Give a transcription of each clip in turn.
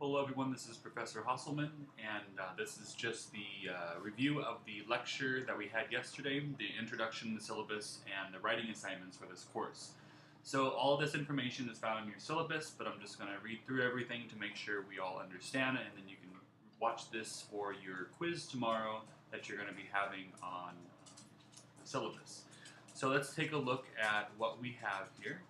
Hello everyone, this is Professor Hasselman, and this is just the review of the lecture that we had yesterday, the introduction, the syllabus, and the writing assignments for this course. So all of this information is found in your syllabus, but I'm just going to read through everything to make sure we all understand it, and then you can watch this for your quiz tomorrow that you're going to be having on the syllabus. So let's take a look at what we have here.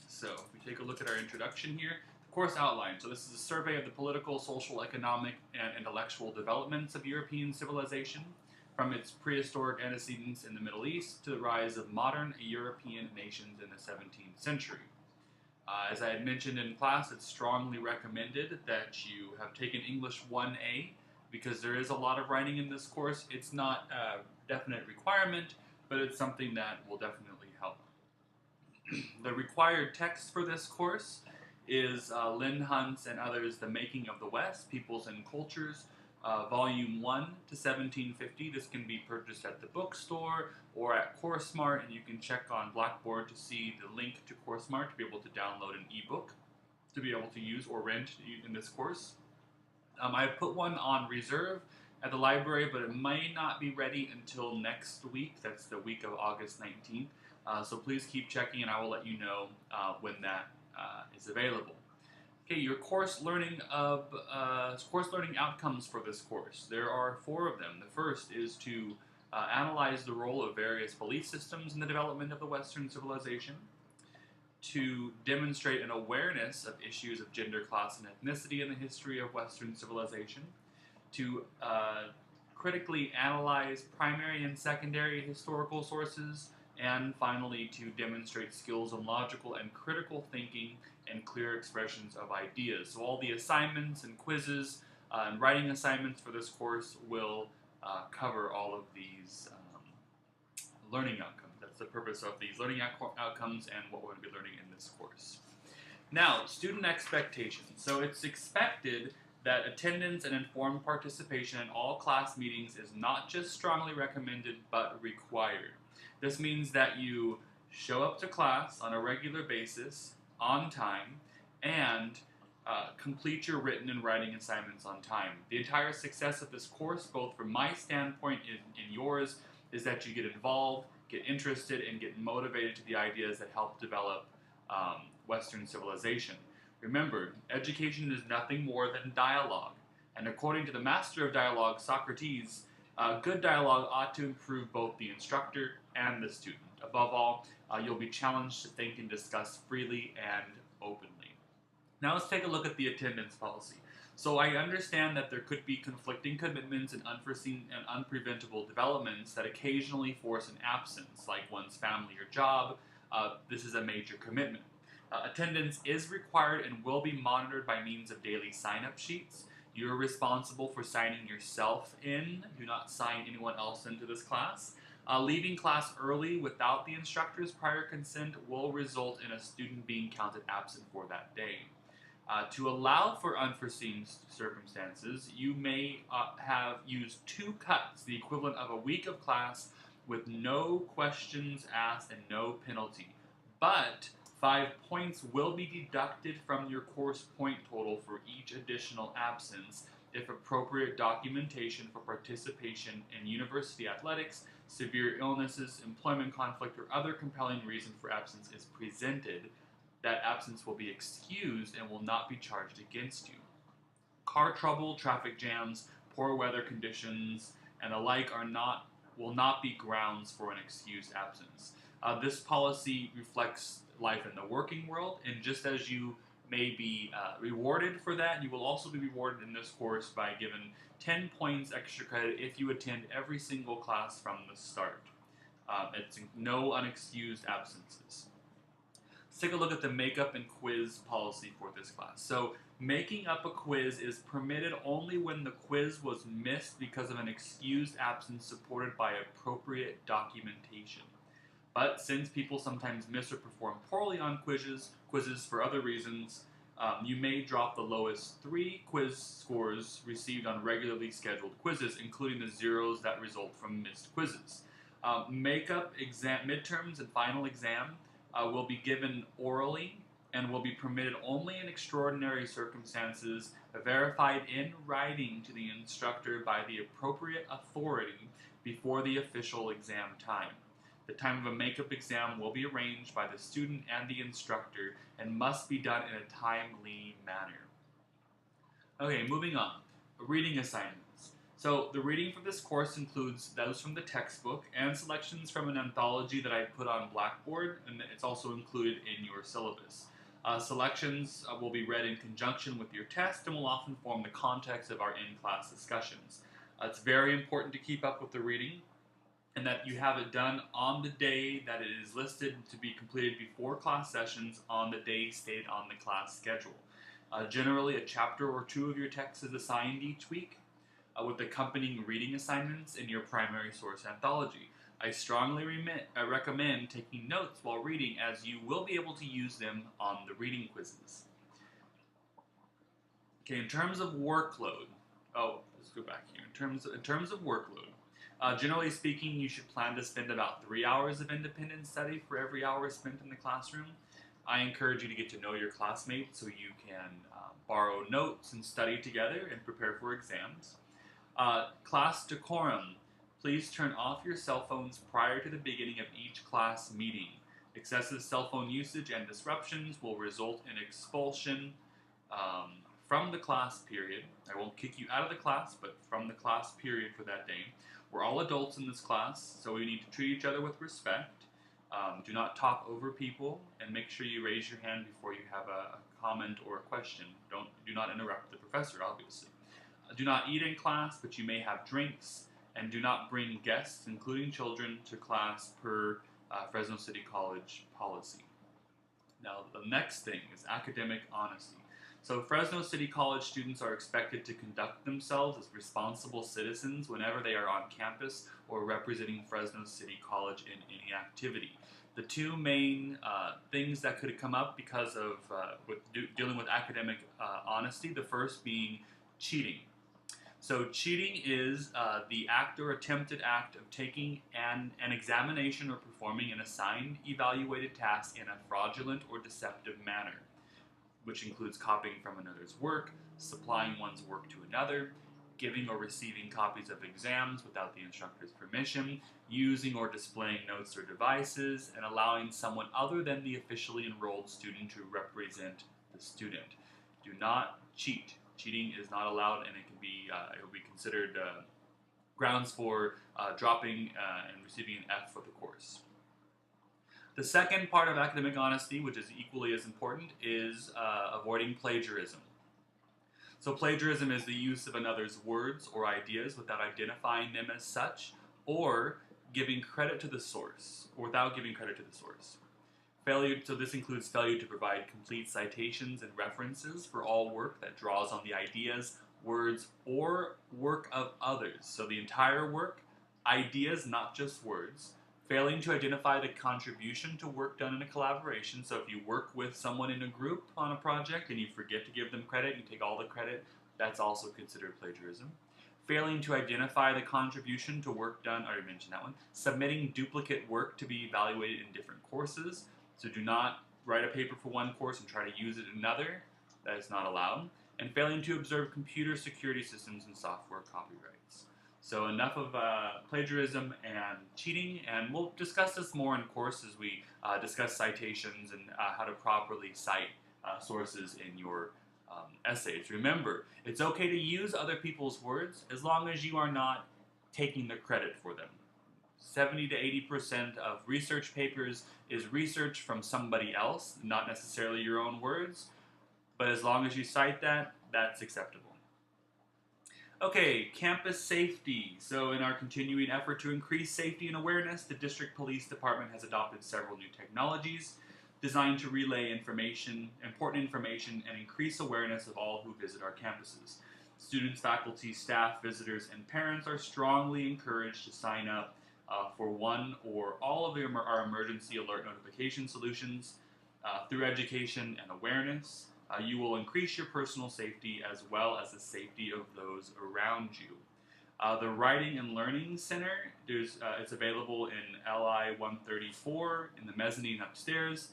So if we take a look at our introduction here, course outline. So this is a survey of the political, social, economic, and intellectual developments of European civilization, from its prehistoric antecedents in the Middle East to the rise of modern European nations in the 17th century. As I had mentioned in class, it's strongly recommended that you have taken English 1A because there is a lot of writing in this course. It's not a definite requirement, but it's something that will definitely help. The required text for this course is Lynn Hunt's and others, The Making of the West, Peoples and Cultures, Volume 1 to 1750. This can be purchased at the bookstore or at CourseSmart, and you can check on Blackboard to see the link to CourseSmart to be able to download an ebook to be able to use or rent in this course. I've put one on reserve at the library, but it may not be ready until next week. That's the week of August 19th. So please keep checking, and I will let you know when that is available. Okay, your course learning outcomes for this course. There are 4 of them. The first is to analyze the role of various belief systems in the development of the Western civilization, to demonstrate an awareness of issues of gender, class, and ethnicity in the history of Western civilization, to critically analyze primary and secondary historical sources, and finally to demonstrate skills in logical and critical thinking and clear expressions of ideas. So all the assignments and quizzes and writing assignments for this course will cover all of these learning outcomes. That's the purpose of these learning outcomes and what we're going to be learning in this course. Now, student expectations. So it's expected that attendance and informed participation in all class meetings is not just strongly recommended, but required. This means that you show up to class on a regular basis, on time, and complete your written and writing assignments on time. The entire success of this course, both from my standpoint and yours, is that you get involved, get interested, and get motivated to the ideas that help develop Western civilization. Remember, education is nothing more than dialogue, and according to the master of dialogue, Socrates, good dialogue ought to improve both the instructor and the student. Above all, you'll be challenged to think and discuss freely and openly. Now let's take a look at the attendance policy. So I understand that there could be conflicting commitments and unforeseen and unpreventable developments that occasionally force an absence, like one's family or job. This is a major commitment. Attendance is required and will be monitored by means of daily sign-up sheets. You're responsible for signing yourself in. Do not sign anyone else into this class. Leaving class early without the instructor's prior consent will result in a student being counted absent for that day. To allow for unforeseen circumstances, you may have used 2 cuts, the equivalent of a week of class, with no questions asked and no penalty. But 5 points will be deducted from your course point total for each additional absence if appropriate documentation for participation in university athletics, severe illnesses, employment conflict, or other compelling reason for absence is presented. That absence will be excused and will not be charged against you. Car trouble, traffic jams, poor weather conditions, and the like will not be grounds for an excused absence. This policy reflects life in the working world, and just as you may be rewarded for that, you will also be rewarded in this course by given 10 points extra credit if you attend every single class from the start. It's no unexcused absences. Let's take a look at the makeup and quiz policy for this class. So making up a quiz is permitted only when the quiz was missed because of an excused absence supported by appropriate documentation. But since people sometimes miss or perform poorly on quizzes for other reasons, you may drop the lowest 3 quiz scores received on regularly scheduled quizzes, including the zeros that result from missed quizzes. Makeup exam, midterms, and final exam will be given orally and will be permitted only in extraordinary circumstances, verified in writing to the instructor by the appropriate authority before the official exam time. The time of a makeup exam will be arranged by the student and the instructor and must be done in a timely manner. Okay, moving on. Reading assignments. So the reading for this course includes those from the textbook and selections from an anthology that I put on Blackboard, and it's also included in your syllabus. Selections will be read in conjunction with your test and will often form the context of our in-class discussions. It's very important to keep up with the reading and that you have it done on the day that it is listed to be completed before class sessions on the day stated on the class schedule. Generally, a chapter or two of your text is assigned each week with accompanying reading assignments in your primary source anthology. I strongly recommend taking notes while reading, as you will be able to use them on the reading quizzes. Okay, in terms of workload, let's go back here. In terms of workload, generally speaking, you should plan to spend about 3 hours of independent study for every hour spent in the classroom. I encourage you to get to know your classmates so you can borrow notes and study together and prepare for exams. Class decorum. Please turn off your cell phones prior to the beginning of each class meeting. Excessive cell phone usage and disruptions will result in expulsion from the class period. I won't kick you out of the class, but from the class period for that day. We're all adults in this class, so we need to treat each other with respect. Do not talk over people, and make sure you raise your hand before you have a comment or a question. Do not interrupt the professor, obviously. Do not eat in class, but you may have drinks, and do not bring guests, including children, to class per Fresno City College policy. Now, the next thing is academic honesty. So Fresno City College students are expected to conduct themselves as responsible citizens whenever they are on campus or representing Fresno City College in any activity. The two main things that could come up because of dealing with academic honesty, the first being cheating. So cheating is the act or attempted act of taking an examination or performing an assigned evaluated task in a fraudulent or deceptive manner, which includes copying from another's work, supplying one's work to another, giving or receiving copies of exams without the instructor's permission, using or displaying notes or devices, and allowing someone other than the officially enrolled student to represent the student. Do not cheat. Cheating is not allowed, and it will be considered grounds for dropping and receiving an F for the course. The second part of academic honesty, which is equally as important, is avoiding plagiarism. So plagiarism is the use of another's words or ideas without identifying them as such, or giving credit to the source, or without giving credit to the source. So this includes failure to provide complete citations and references for all work that draws on the ideas, words, or work of others. So the entire work, ideas, not just words. Failing to identify the contribution to work done in a collaboration. So if you work with someone in a group on a project and you forget to give them credit, you take all the credit, that's also considered plagiarism. Failing to identify the contribution to work done, I already mentioned that one. Submitting duplicate work to be evaluated in different courses. So do not write a paper for one course and try to use it in another. That is not allowed. And failing to observe computer security systems and software copyrights. So enough of plagiarism and cheating, and we'll discuss this more in course as we discuss citations and how to properly cite sources in your essays. Remember, it's okay to use other people's words as long as you are not taking the credit for them. 70 to 80% of research papers is research from somebody else, not necessarily your own words, but as long as you cite that, that's acceptable. Okay, campus safety. So in our continuing effort to increase safety and awareness, the District Police Department has adopted several new technologies designed to relay important information, and increase awareness of all who visit our campuses. Students, faculty, staff, visitors, and parents are strongly encouraged to sign up for one or all of our emergency alert notification solutions. Through education and awareness, you will increase your personal safety as well as the safety of those around you. The Writing and Learning Center, it's available in LI 134 in the mezzanine upstairs.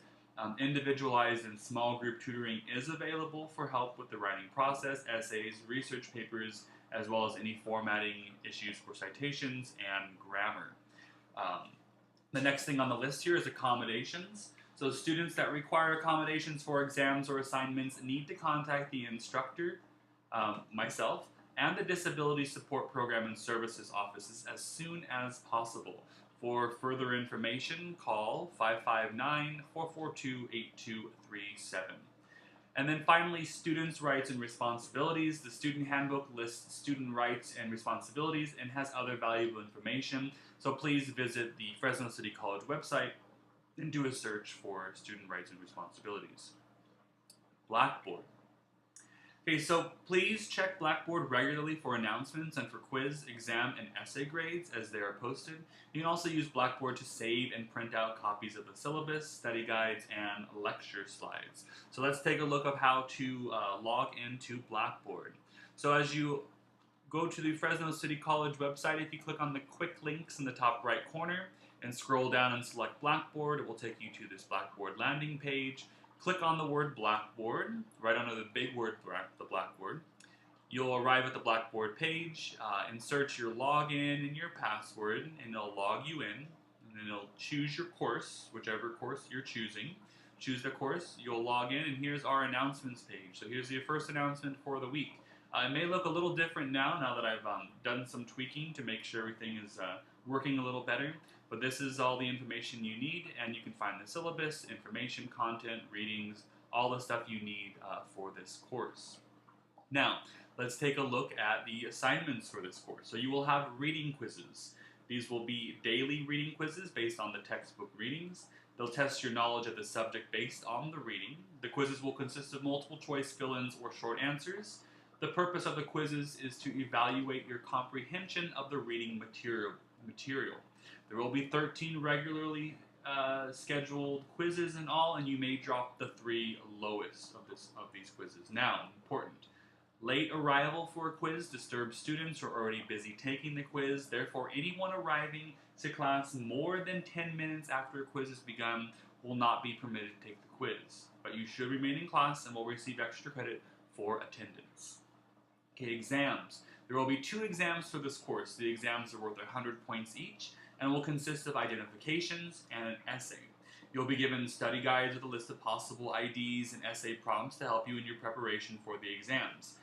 Individualized and small group tutoring is available for help with the writing process, essays, research papers, as well as any formatting issues for citations and grammar. The next thing on the list here is accommodations. So students that require accommodations for exams or assignments need to contact the instructor, myself, and the Disability Support Program and Services offices as soon as possible. For further information, call 559-442-8237. And then finally, students' rights and responsibilities. The student handbook lists student rights and responsibilities and has other valuable information. So please visit the Fresno City College website and do a search for student rights and responsibilities. Blackboard. Okay, so please check Blackboard regularly for announcements and for quiz, exam, and essay grades as they are posted. You can also use Blackboard to save and print out copies of the syllabus, study guides, and lecture slides. So let's take a look of how to log into Blackboard. So as you go to the Fresno City College website, if you click on the quick links in the top right corner and scroll down and select Blackboard, it will take you to this Blackboard landing page. Click on the word Blackboard, right under the big word, the Blackboard. You'll arrive at the Blackboard page, insert your login and your password, and it'll log you in. And then it'll choose your course, whichever course you're choosing. Choose the course, you'll log in, and here's our announcements page. So here's the first announcement for the week. It may look a little different now that I've done some tweaking to make sure everything is working a little better. But this is all the information you need, and you can find the syllabus, information, content, readings, all the stuff you need for this course. Now, let's take a look at the assignments for this course. So you will have reading quizzes. These will be daily reading quizzes based on the textbook readings. They'll test your knowledge of the subject based on the reading. The quizzes will consist of multiple choice fill-ins or short answers. The purpose of the quizzes is to evaluate your comprehension of the reading material. There will be 13 regularly scheduled quizzes in all, and you may drop the 3 lowest of these quizzes. Now, important. Late arrival for a quiz disturbs students who are already busy taking the quiz. Therefore, anyone arriving to class more than 10 minutes after a quiz has begun will not be permitted to take the quiz. But you should remain in class and will receive extra credit for attendance. Okay, exams. There will be 2 exams for this course. The exams are worth 100 points each and will consist of identifications and an essay. You'll be given study guides with a list of possible IDs and essay prompts to help you in your preparation for the exams.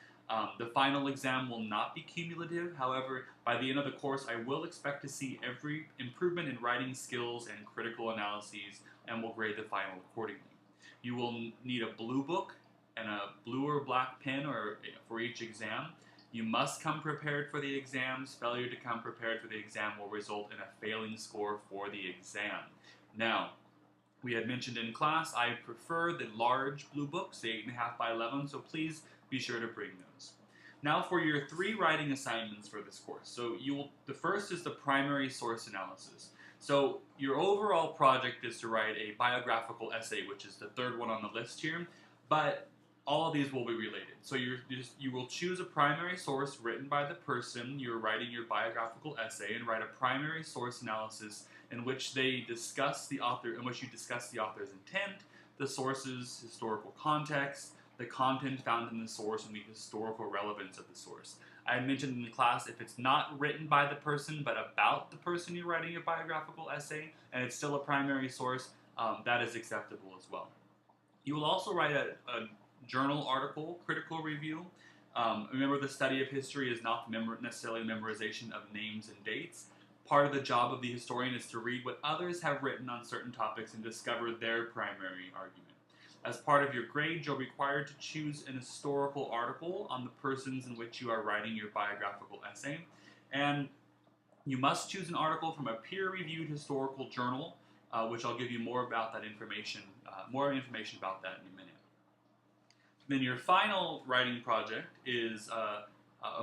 The final exam will not be cumulative. However, by the end of the course, I will expect to see every improvement in writing skills and critical analyses, and will grade the final accordingly. You will need a blue book and a blue or black pen for each exam. You must come prepared for the exams. Failure to come prepared for the exam will result in a failing score for the exam. Now, we had mentioned in class, I prefer the large blue books, the 8.5 by 11, so please be sure to bring those. Now for your 3 writing assignments for this course. So the first is the primary source analysis. So your overall project is to write a biographical essay, which is the 3rd one on the list here, but all of these will be related. So you will choose a primary source written by the person you're writing your biographical essay, and write a primary source analysis in which you discuss the author's intent, the source's historical context, the content found in the source, and the historical relevance of the source. I mentioned in the class, if it's not written by the person but about the person you're writing your biographical essay, and it's still a primary source, that is acceptable as well. You will also write a journal article, critical review. Remember, the study of history is not necessarily memorization of names and dates. Part of the job of the historian is to read what others have written on certain topics and discover their primary argument. As part of your grade, you're required to choose an historical article on the persons in which you are writing your biographical essay. And you must choose an article from a peer-reviewed historical journal, which I'll give you more about that information, more information about that in a minute. Then your final writing project is a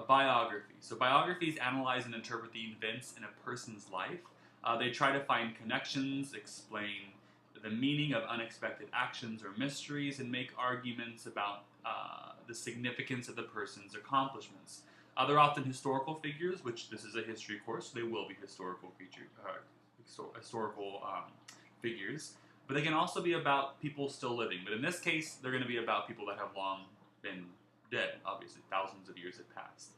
biography. So biographies analyze and interpret the events in a person's life. They try to find connections, explain the meaning of unexpected actions or mysteries, and make arguments about the significance of the person's accomplishments. They're often historical figures, which this is a history course, so they will be historical figures. but they can also be about people still living. But in this case, they're going to be about people that have long been dead. Obviously, thousands of years have passed.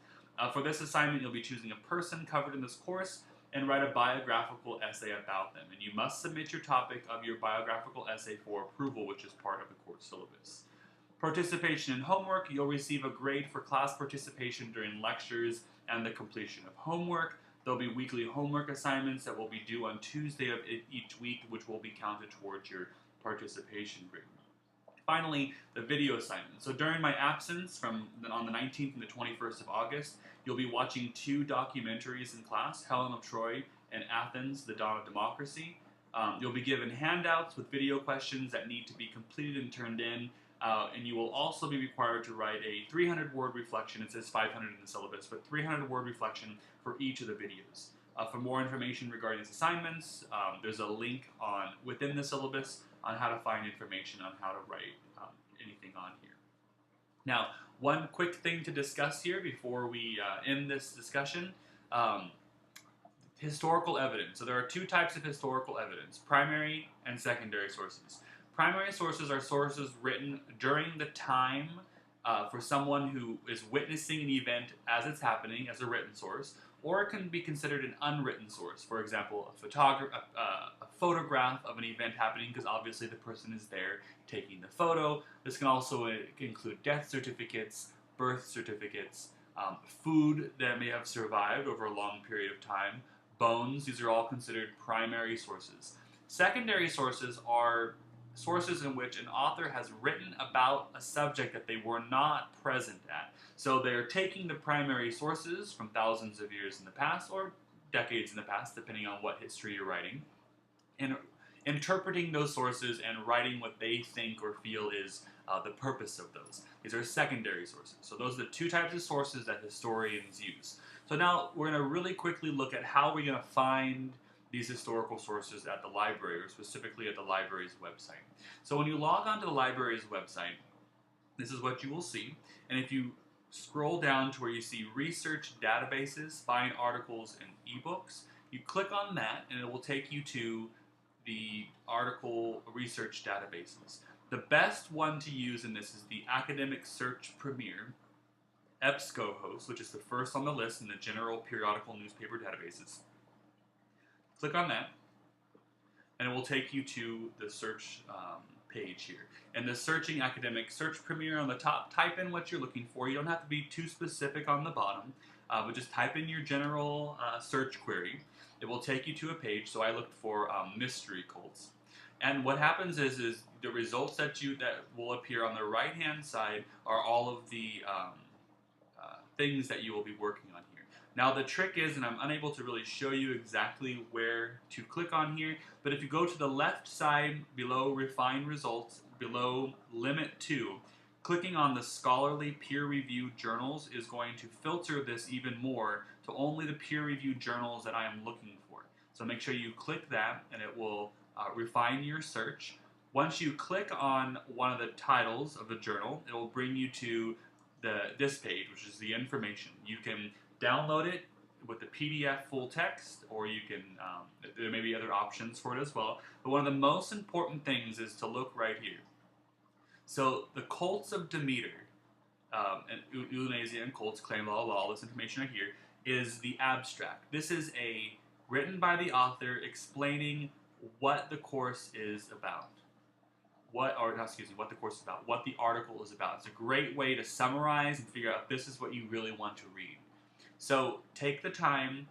For this assignment, you'll be choosing a person covered in this course and write a biographical essay about them. And you must submit your topic of your biographical essay for approval, which is part of the course syllabus. Participation in homework, you'll receive a grade for class participation during lectures and the completion of homework. There'll be weekly homework assignments that will be due on Tuesday of each week, which will be counted towards your participation grade. Finally, the video assignment. So during my absence on the 19th and the 21st of August, you'll be watching 2 documentaries in class, Helen of Troy and Athens, the Dawn of Democracy. You'll be given handouts with video questions that need to be completed and turned in, and you will also be required to write a 300-word reflection. It says 500 in the syllabus, but 300-word reflection for each of the videos. For more information regarding these assignments, there's a link within the syllabus on how to find information on how to write anything on here. Now, one quick thing to discuss here before we end this discussion, historical evidence. So there are 2 types of historical evidence, primary and secondary sources. Primary sources are sources written during the time for someone who is witnessing an event as it's happening as a written source, or it can be considered an unwritten source. For example, a photograph of an event happening, because obviously the person is there taking the photo. This can also include death certificates, birth certificates, food that may have survived over a long period of time, bones. These are all considered primary sources. Secondary sources are sources in which an author has written about a subject that they were not present at. So they're taking the primary sources from thousands of years in the past, or decades in the past, depending on what history you're writing, and interpreting those sources and writing what they think or feel is the purpose of those. These are secondary sources. So those are the 2 types of sources that historians use. So now we're going to really quickly look at how we're going to find these historical sources at the library, or specifically at the library's website. So when you log onto the library's website, this is what you will see. And if you scroll down to where you see research databases, find articles and ebooks, you click on that and it will take you to the article research databases. The best one to use in this is the Academic Search Premier, EBSCO-host, which is the first on the list in the general periodical newspaper databases. Click on that, and it will take you to the search page here. And the Searching Academic Search Premier on the top, type in what you're looking for. You don't have to be too specific on the bottom, but just type in your general search query. It will take you to a page. So I looked for mystery cults. And what happens is the results that will appear on the right-hand side are all of the things that you will be working on here. Now the trick is, and I'm unable to really show you exactly where to click on here, but if you go to the left side below Refine Results, below Limit To, clicking on the scholarly peer-reviewed journals is going to filter this even more to only the peer-reviewed journals that I am looking for. So make sure you click that and it will refine your search. Once you click on one of the titles of the journal, it will bring you to this page, which is the information. You can download it with the PDF full text, or you can, there may be other options for it as well. But one of the most important things is to look right here. So the cults of Demeter, and Euthanasia cults claim all this information right here, is the abstract. This is written by the author explaining what the course is about. What the course is about, what the article is about. It's a great way to summarize and figure out this is what you really want to read. So take the time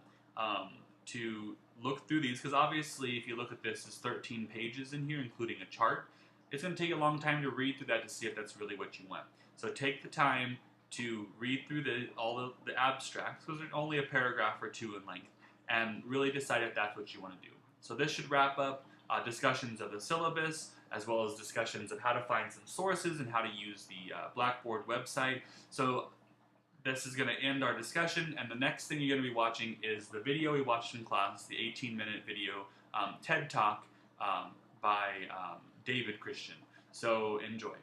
to look through these, because obviously if you look at this, there's 13 pages in here, including a chart. It's going to take you a long time to read through that to see if that's really what you want. So take the time to read through all the abstracts, because they're only a paragraph or 2 in length, and really decide if that's what you want to do. So this should wrap up discussions of the syllabus, as well as discussions of how to find some sources and how to use the Blackboard website. So this is going to end our discussion, and the next thing you're going to be watching is the video we watched in class, the 18-minute video TED Talk by David Christian. So enjoy.